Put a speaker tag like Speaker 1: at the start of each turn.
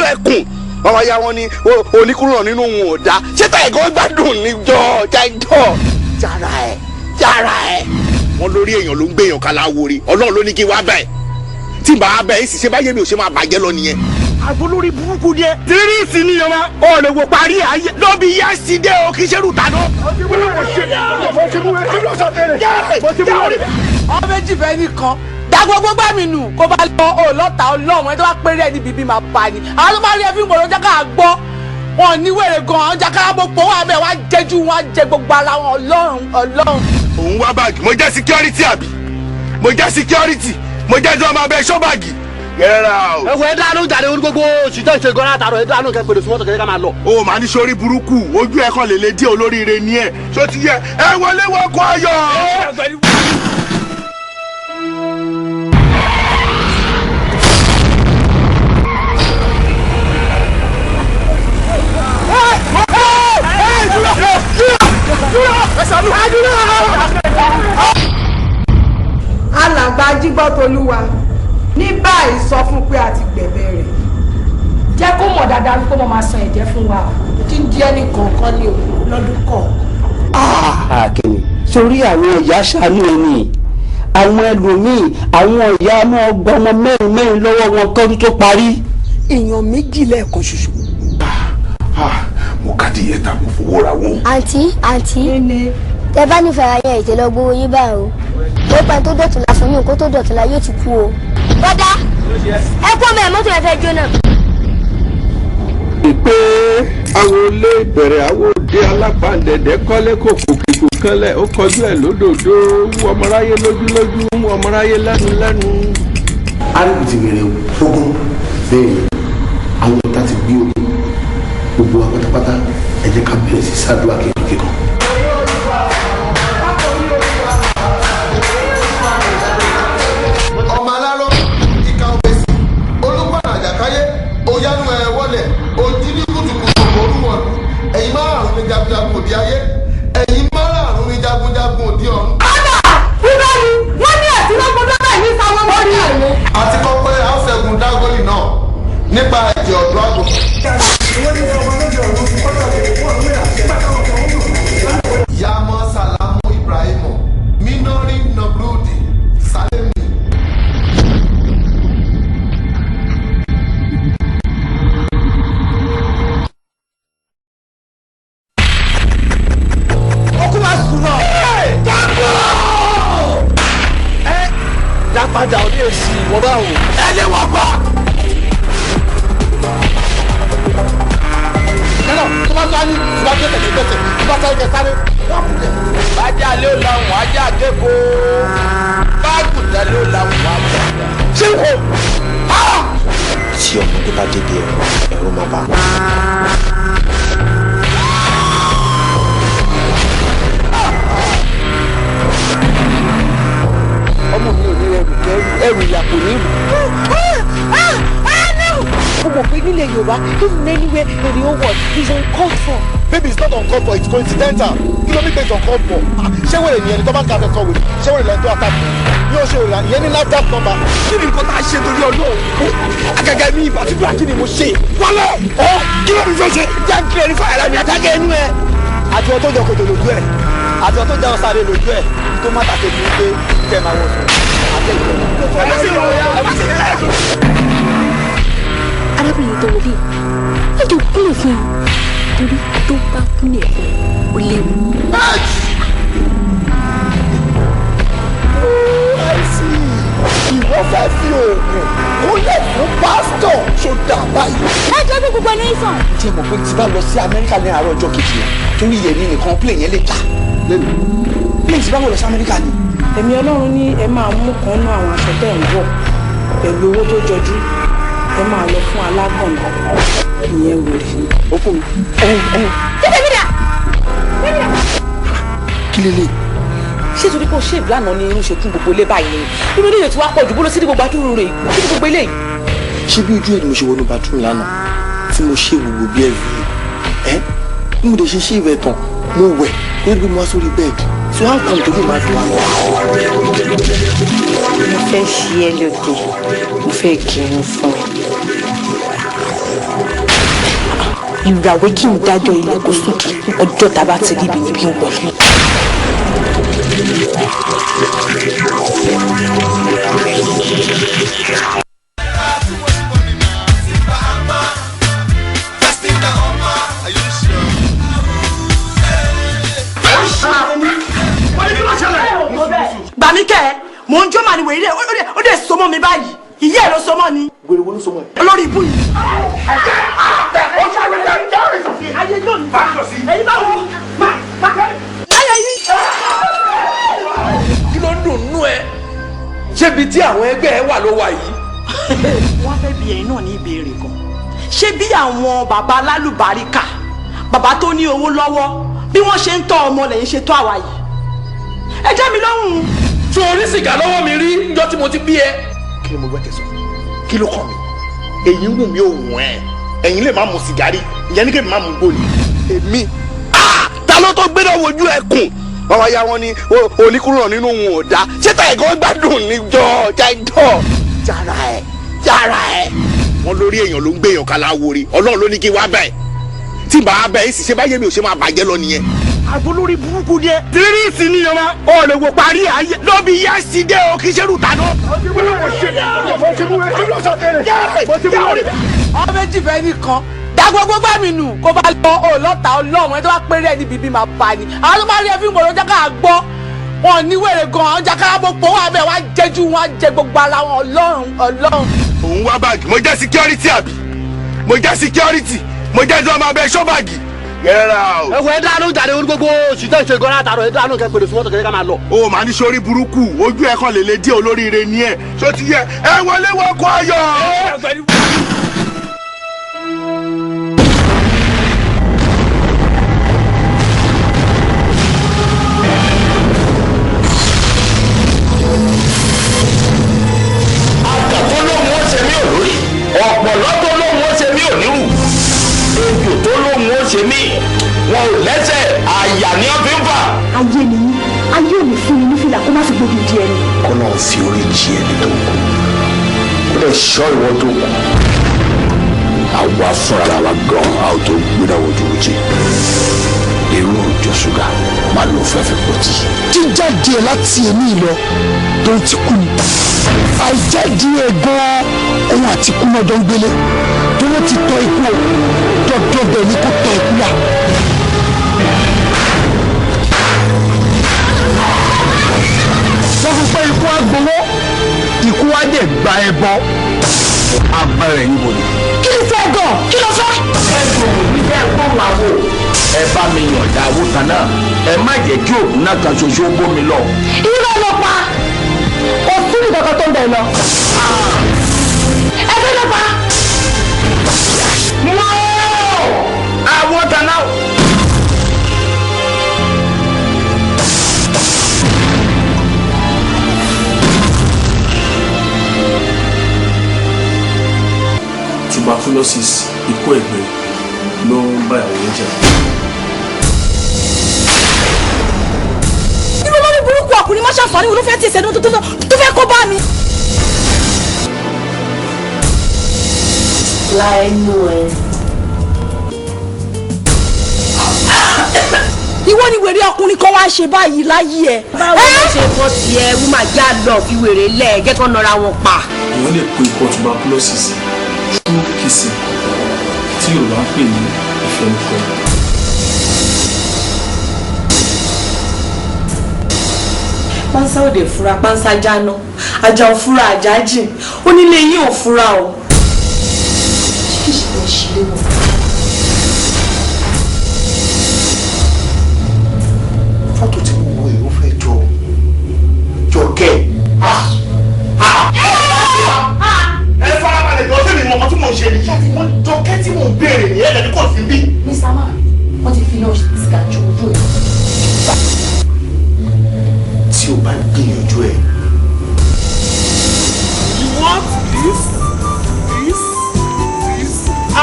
Speaker 1: lẹ́kùn ọmọ ya wọn ni oníkúrò nínú òun ò dá ṣé táyà kan gbádùn níjọ jára ẹ wọn lórí èèyàn ló ń gbèyàn kaláwore Ọlọ́run ló ní kí wá bẹ́ẹ̀ tí bàá bẹ́ẹ̀ sì ṣe báyé mi ò ṣe máa bàjẹ́ lọ nìyẹn. àbólórí burúkú ni ẹ. tírísì ni ọmọ ọ lè wo parí ayé lọ́bì yẹ́sídé o kì í ṣe rútanú.
Speaker 2: ọmọ méjì fẹ́ nìkan dàgbogbo gbà mí nù kó bá lọ òlọ́ta ọlọ́run ẹni tó bá péré ẹni bíbí máa pa ni àwọn tó bá rí ẹbí ìmọ̀ràn jẹ́ ká gbọ́ wọn ní wèrè gan-an jàkárà gbogbo wà bẹ́ẹ̀ wá jẹ́jú wọn jẹ gbogbo ara wọn ọlọ́run.
Speaker 1: òun wá báàgì mo jẹ́ security àbí mo jẹ́ security mo jẹ́ jọ́ máa bẹ ṣọ́ báàgì.
Speaker 3: ẹ̀wọ̀ ẹ̀ dánú jáde orí gbogbo òṣìṣẹ́ ìṣe gan látàrọ̀ ẹ̀ dánú kẹ́ pèrè súnmọ́tò kẹ́kẹ́ ká máa lọ.
Speaker 1: o máa ní sórí burúkú ojú ẹ̀ kan lè lè dí olóríire ní ẹ̀ ṣó ti yẹ ẹ wọlé wọkọ̀ ayọ̀.
Speaker 4: alàgbà Ajígbọ́tolúwa ní báyìí sọ fún pé a ti gbẹ̀bẹ̀ rẹ̀
Speaker 5: jẹ́ kó mọ̀ dáadáa wípé mo máa san ẹ̀jẹ̀ fún wa
Speaker 4: tí ń di ẹnì kọ̀ọ̀kan ní lọ́dún kọ̀ọ̀kan.
Speaker 3: àkìní sórí àwọn ìyá ṣàánú ẹni àwọn ẹlòmíì àwọn ìyá náà gbọ́ ọmọ mẹ́rin lọ́wọ́ wọn kọ́dún tó parí.
Speaker 4: èèyàn méjì lẹ́ẹ̀kan ṣoṣo.
Speaker 1: mo kàdí yẹn ta mo fowó ra wọn.
Speaker 6: àǹtí tẹ bá nífẹ̀ẹ́ ayé ètè lọ gbowó yín báyìí o ó pẹ́ tó dọ̀túnla fún yín kó tó dọ̀túnla yóò ti kú o. bọ́dá ẹ kó mẹ́rin mọ́tò yẹn fẹ́ jóná.
Speaker 7: pé àwọn olè ìbẹ̀rẹ̀ àwọn òde alápàǹdẹ̀dẹ̀ kọ́lé kò kòkìkò kanlẹ̀ ó kọjú ẹ̀ lódòdó wú ọmọráyé lójúlójú wú ọmọráyé lẹ́nu.
Speaker 8: arìnrìn ti bẹ̀rẹ̀ ogun bẹ́ẹ̀ àwọn ọ̀tá ti gbé orí gbogbo wa pátápátá ẹ jẹ́ ká bẹ̀rẹ̀ sí ṣàdúrà kékeré kan.
Speaker 9: ọmọ aláró ìka òbèsì olùkọ́nà àjàkáyé òyanu ẹ̀ wọlé ojú ní kùtùkùtù òrùwọ̀n ẹ̀yin márùn-ún ní jagunjagun òdi ayé ẹ̀yin márùn-ún ní jagunjagun òdi ọ̀run.
Speaker 4: ọ̀nà ìrọ̀lì wọ́n ní ẹ̀sìnlọ́gbọ̀n lọ́dọ̀ yìí sáwọn lórí àná.
Speaker 9: àti kọ́pẹ́ àṣẹ̀gùn dágọ́lì náà nípa ẹ̀jẹ̀ ọ̀dọ́ àgọ́. Yàmọ̀ Sàlámù Ibrahimu Minori Nobrudi Salemi.
Speaker 1: ọkùnrin máa sùn náà. jágbó. ẹ dápadà òde èsì ìwọ bá wò. ẹ lé wọn gbọ́. nínú tó bá tó á ní tó bá tó tẹ̀lé tẹ̀sẹ̀ tó bá tó tẹ̀lé sáré wọ́n kù lẹ̀. bájà ló làwọn ajá kéko báàgù tẹ ló làwọn àgbà. ṣé o.
Speaker 8: tí ọmọdé bá débi ẹ̀rọ máa bá.
Speaker 3: ọmọ mi ò ní ẹrù ìyàpò ní ìlú. ó mọ̀ pé nílẹ̀ Yorùbá even anywhere èrè ó wọ̀ is uncalled for.
Speaker 1: baby it's not uncalled for it's coincidental kí ló ní pé it's uncalled for. ṣé wèrè ni ẹni tó bá ń ka afẹ́kọ̀ wèrè ṣé wèrè lẹ́ni tó àtàkùn yóò ṣe wèrè ìyẹn ní NAFDAC number. kí ni nǹkan tá a ṣe torí Ọlọ́run àgàgà mi ìbátúgbà kí ni mo ṣe. wọlé ọ kí ló ní fẹ́ ṣe. jẹ́ kí ẹni fàyàrà mi àtàkẹ́ ẹnu ẹ. àti ọtọ́ jọ kòtò lójú ẹ àti ọtọ́ jọ sáré lójú ẹ tó má tàkẹ́ mi pé kẹ́ máa wọ̀
Speaker 6: arábìnrin tó wọ bí ẹ jọ kúlẹ̀ fún un torí tó bá kúlẹ̀ fún un ó léwu.
Speaker 1: ìwọ fẹ́ fi oògùn kúnlẹ̀ fún pásítọ̀ ṣòdà báyìí.
Speaker 6: ẹ jẹ́ bí gbogbo ẹni sàn.
Speaker 1: tí mo pé tí bá lọ sí Amẹ́ríkà ní àárọ̀ ọjọ́ kejì yẹn torí yẹn ní nìkan plane yẹn lè ta lẹ́nu plane tí bá wọ̀ lọ sí Amẹ́ríkà ni.
Speaker 4: ẹ̀mí Ọlọ́run ní ẹ máa mú kan nú àwọn aṣọ tẹ̀ ń wọ̀ pẹ̀lú owó tó jọjú ẹ máa lọ fún alágbọ̀nà ìyẹn wèrè.
Speaker 1: ó fún mi.
Speaker 6: títí mi dà.
Speaker 1: kí lè lè.
Speaker 2: ṣé torí pé o ṣe ìlànà ni irun ṣe kún gbogbo ilé báyìí ni irun ilé tí wàá pọ̀ jù bó lọ sí ní gbogbo àdúró rẹ̀ kí ni gbogbo ilé yìí.
Speaker 8: ṣé bí ojú ẹ̀ ni mo ṣe wọnú bathroom lánàá tí mo ṣe gbogbo bí ẹ̀rù ẹ̀ bí mo lè ṣe ìwẹ̀ tán mo wẹ̀ ó gbé mo wá sórí bẹ́ẹ̀dì so how come tó bí máa fi wá.
Speaker 10: mo fẹ́ ṣí ẹ lóde mo fẹ́ kírun fún ẹ
Speaker 4: ìràwé kí n dájọ́ ilẹ̀ kó sókè ọjọ́ tá a bá ti rí ibi níbi ń wọlé.
Speaker 2: Gbàmíkẹ́ mò ń jó màá ní wèrè ó dẹ̀ so mọ́ mi báyìí ìyá ẹ̀ ló so mọ́ ni.
Speaker 1: wèrè wo ló so mọ́ ẹ.
Speaker 2: olórí ibú yìí. ayé yóò ní bá ẹyin bá wọ láyé yìí.
Speaker 7: kí ló ń dùn nú ẹ ṣébi tí àwọn ẹgbẹ́ ẹ wà ló wà yìí.
Speaker 2: wọ́n fẹ́ bi ẹ̀yin náà ní ìbéèrè kan ṣé bí àwọn bàbá alálùbáríkà bàbá tó ní owó lọ́wọ́ bí wọ́n ṣe ń tọ́ ọmọ lẹ́yìn ṣe tọ́ àwa yìí ẹ jẹ́ mi lọ́hùn.
Speaker 7: tí orí sìgá lọ́wọ́ mi rí níjọ́ tí mo ti bí ẹ.
Speaker 1: kí ni mo gbẹ́ tẹ̀sán kí ló kàn mí èyí ń wù mí ò wù ẹ́ ẹ̀yin lè má mu sìgárì ìyẹn ní kébì má mu gbòòlì èmi ta ló tó gbé náà wojú ẹkùn wọn wáyà wọn ni oníkúrò nínú òun ò dá ṣé táyà gan gbádùn níjọ jáìjọ jára ẹ wọn lórí èèyàn ló ń gbé èèyàn kálá wòrè Ọlọ́run ló ní kí wá bẹ́ẹ̀ tí bàá bẹ́ẹ̀ sì ṣe báyé mi ò ṣe máa bàjẹ́ lọ nìyẹn.
Speaker 2: àbólórí burúkú dé.
Speaker 1: tírírìsì ni ọmọ ọ lè wo parí ayé lọ́bi yá sí dé o kì í ṣe rúta náà.
Speaker 2: ọmọ méjì fẹ́ nìkan dàgbogbo bá mi nù kó bá lọ òlọ́ta Ọlọ́run ẹ tó bá péré ẹni bíbí máa bá ni àwọn tó bá rí ẹbí ìmọ̀ràn jákà gbọ́ wọn ní wèrè gan-an jákà gbogbo wọn abẹ wọn jẹjú wọn jẹ gbogbo ara wọn Ọlọ́run.
Speaker 1: òun wá báàgì mo jẹ́ security àbí mo jẹ́ security mo jẹ́ tí wọ́n máa bẹ ṣọ́ báàgì.
Speaker 10: ẹ̀wọ̀ ẹ̀ dánú jáde orí gbogbo òṣìṣẹ́ ìṣe gan látàrọ̀ ẹ̀ dánú kẹ́ pèrè fún mọ́tò kẹ́kẹ́ ká máa lọ.
Speaker 1: o máa ní sórí burúkú ojú ẹ̀ kan lè lè dí olóríire ní ẹ̀ ṣó ti yẹ ẹ wọlé wọkọ̀ ayọ̀.
Speaker 11: ọ̀pọ̀lọ́ tó lóhun ó ṣe mí ò nírù ejò tó lóhun ó ṣe mí wọn ò lẹ́sẹ̀ àyà ni wọ́n fi ń fà.
Speaker 4: ayé ni yín ayé ò ní fún yín ní fìlà kó má fi gbógun di ẹni.
Speaker 11: kó náà fi orí jí ẹni tó kù kó lè ṣọ́ ìwọ tó kù àwa fúnra wa gan a ò tó gbéra wojú ojì irú òjò ṣúgà máa lò fẹ́fẹ́ pọ̀ tí.
Speaker 1: jíjáde ẹ láti èmi lọ tó ń ti kú ni àìjáde ẹ gan òun àti kú náà jọ ń gbélé tó ló ti tọ́ ikú o dọ́dọ́ bẹ́ẹ̀ ni kò tọ́ ikú yá. sọ fún pé ikú á gbowó ikú á dẹ̀ gba ẹbọ agbára ẹ̀yìn wò ni.
Speaker 4: kí ló fẹ́ gan kí ló fẹ́.
Speaker 11: ẹ gbòòrò ní bẹ́ẹ̀ gbòòrò àwò ẹ bá mi yànjá owó kan náà ẹ má jẹ́ kí òògùn náà kan ṣoṣo bómi lọ.
Speaker 4: irọ́ ló pa òfin ìdọ̀kọ̀ tó ń bẹ̀ lọ. ẹ fẹ́ ló pa.
Speaker 11: àwọn kan náà.
Speaker 12: tuberculosis ikú ẹ̀gbẹ́ ló ń bá ìyàwó yẹn jà.
Speaker 4: irú lórí burúkú ọkùnrin má ṣàǹfààní olú fẹ́ tí ìṣẹ́nu tó fẹ́ kó bá mi. la ẹnu ẹ. ìwọ ni wèrè ọkùnrin kan wá ṣe báyìí láyé ẹ.
Speaker 5: báwo ló ṣe kọ́ tiẹ̀ wúmà já lọ fi wèrè lẹ̀ gẹ́gẹ́ nọra wọn pa.
Speaker 12: èèyàn lè kó ikọ̀ tuberculosis true kissing tí Yorùbá ń pè ní ìfẹnukọ.
Speaker 5: pánsá òde fura pánsá jáná ajá ò fura ajá jìn onílé yìí ò fura o. ṣé ìṣẹ̀lẹ̀ ṣe é wọ̀.